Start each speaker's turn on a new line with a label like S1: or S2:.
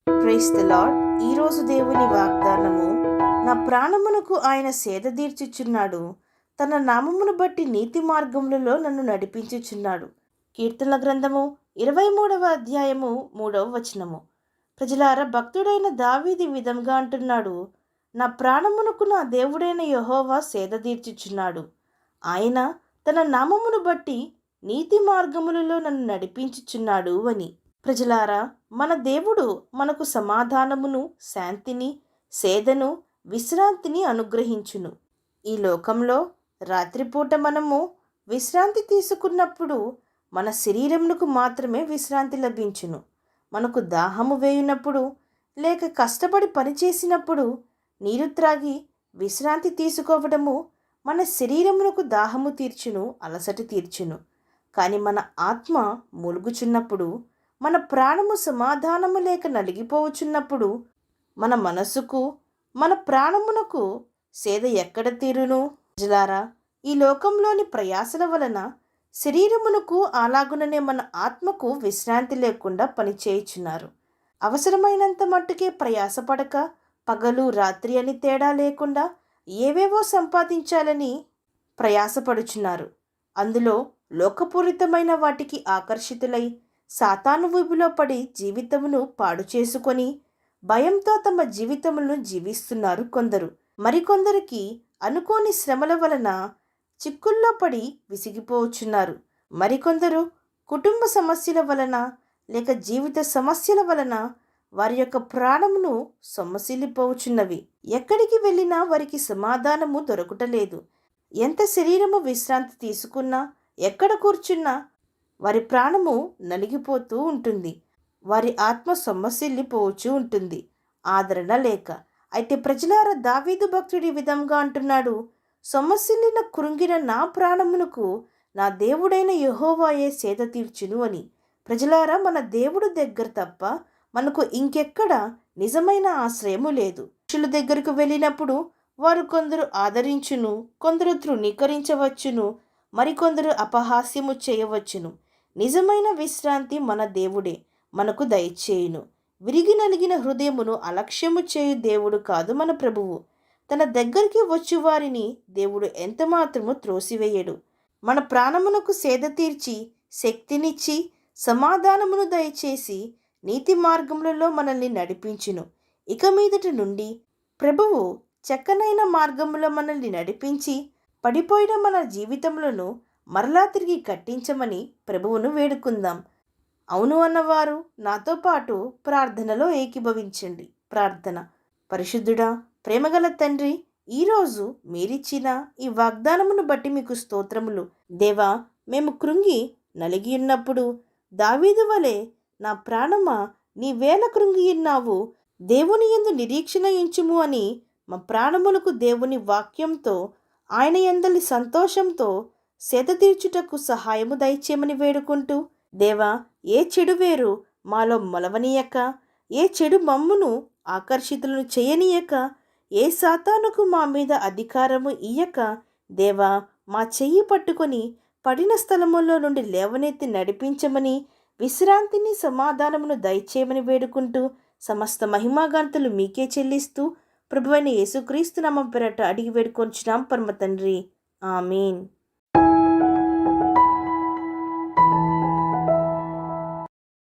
S1: Praise the lord. ఈరోజు దేవుని వాగ్దానము, నా ప్రాణమునకు ఆయన సేద తీర్చుచున్నాడు, తన నామమును బట్టి నీతి మార్గములలో నన్ను నడిపించుచున్నాడు. కీర్తనల గ్రంథము 23వ అధ్యాయము 3వ వచనము. ప్రజలారా, భక్తుడైన దావీదు ఈ విధంగా అంటున్నాడు, నా ప్రాణమునకు నా దేవుడైన యెహోవా సేద తీర్చుచున్నాడు. ఆయన తన నామమును బట్టి నీతి మార్గములలో నన్ను నడిపించుచున్నాడు అని. ప్రజలారా, మన దేవుడు మనకు సమాధానమును, శాంతిని, సేదను, విశ్రాంతిని అనుగ్రహించును. ఈ లోకంలో రాత్రిపూట మనము విశ్రాంతి తీసుకున్నప్పుడు మన శరీరమునకు మాత్రమే విశ్రాంతి లభించును. మనకు దాహము వేయునప్పుడు లేక కష్టపడి పనిచేసినప్పుడు నీరు త్రాగి విశ్రాంతి తీసుకోవడము మన శరీరమునకు దాహము తీర్చును, అలసట తీర్చును. కానీ మన ఆత్మ మూలుగుచున్నప్పుడు, మన ప్రాణము సమాధానము లేక నలిగిపోవచున్నప్పుడు మన మనసుకు, మన ప్రాణమునకు సేద ఎక్కడ తీరును? ప్రజలారా, ఈ లోకంలోని ప్రయాసల వలన శరీరమునకు అలాగుననే మన ఆత్మకు విశ్రాంతి లేకుండా పనిచేయుచున్నారు. అవసరమైనంత మట్టుకే ప్రయాసపడక పగలు రాత్రి అని తేడా లేకుండా ఏవేవో సంపాదించాలని ప్రయాసపడుచున్నారు. అందులో లోకపూరితమైన వాటికి ఆకర్షితులై సాతాను ఊబిలో పడి జీవితమును పాడు చేసుకొని భయంతో తమ జీవితములను జీవిస్తున్నారు కొందరు. మరికొందరికి అనుకోని శ్రమల వలన చిక్కుల్లో పడి విసిగిపోవచ్చున్నారు. మరికొందరు కుటుంబ సమస్యల వలన లేక జీవిత సమస్యల వలన వారి యొక్క ప్రాణమును సొమ్మసిల్లిపోవచ్చున్నవి. ఎక్కడికి వెళ్ళినా వారికి సమాధానము దొరకటలేదు. ఎంత శరీరము విశ్రాంతి తీసుకున్నా, ఎక్కడ కూర్చున్నా వారి ప్రాణము నలిగిపోతూ ఉంటుంది. వారి ఆత్మ సొమ్మసిల్లిపోవచ్చు ఉంటుంది, ఆదరణ లేక. అయితే ప్రజలారా, దావీదు భక్తుడి విధంగా అంటున్నాడు, సొమ్మసిల్లిన కృంగిన నా ప్రాణమునకు నా దేవుడైన యెహోవాయే సేద తీర్చును అని. ప్రజలారా, మన దేవుడు దగ్గర తప్ప మనకు ఇంకెక్కడ నిజమైన ఆశ్రయము లేదు. మనుషుల దగ్గరకు వెళ్ళినప్పుడు వారు కొందరు ఆదరించును, కొందరు తృణీకరించవచ్చును, మరికొందరు అపహాస్యము చేయవచ్చును. నిజమైన విశ్రాంతి మన దేవుడే మనకు దయచేయును. విరిగి నలిగిన హృదయమును అలక్ష్యము చేయు దేవుడు కాదు మన ప్రభువు. తన దగ్గరికి వచ్చి వారిని దేవుడు ఎంతమాత్రము త్రోసివేయడు. మన ప్రాణమునకు సేద తీర్చి, శక్తినిచ్చి, సమాధానమును దయచేసి నీతి మార్గములలో మనల్ని నడిపించును. ఇక మీదటి నుండి ప్రభువు చక్కనైన మార్గములో మనల్ని నడిపించి పడిపోయిన మన జీవితములను మరలా తిరిగి కట్టించమని ప్రభువును వేడుకుందాం. అవును అన్నవారు నాతో పాటు ప్రార్థనలో ఏకీభవించండి. ప్రార్థన. పరిశుద్ధుడా, ప్రేమగల తండ్రి, ఈరోజు మీరిచ్చిన ఈ వాగ్దానమును బట్టి మీకు స్తోత్రములు. దేవా, మేము కృంగి నలిగి ఉన్నప్పుడు దావీదు వలె నా ప్రాణమా నీవేళ కృంగి ఉన్నావు, దేవుని యందు నిరీక్షణ ఉంచుము అని మా ప్రాణములకు దేవుని వాక్యంతో, ఆయన యందలి సంతోషంతో సేద తీర్చుటకు సహాయము దయచేయమని వేడుకుంటూ, దేవా, ఏ చెడు వేరు మాలో మొలవనీయక, ఏ చెడు మమ్మును ఆకర్షితులను చేయనీయక, ఏ సాతానుకు మా మీద అధికారము ఇయ్యక, దేవా, మా చెయ్యి పట్టుకొని పడిన స్థలములో నుండి లేవనెత్తి నడిపించమని, విశ్రాంతిని, సమాధానమును దయచేయమని వేడుకుంటూ, సమస్త మహిమాగాంతులు మీకే చెల్లిస్తూ ప్రభువైన యేసుక్రీస్తు నామం పేరట అడిగి వేడుకొంచున్నాం పరమ తండ్రి. ఆమేన్.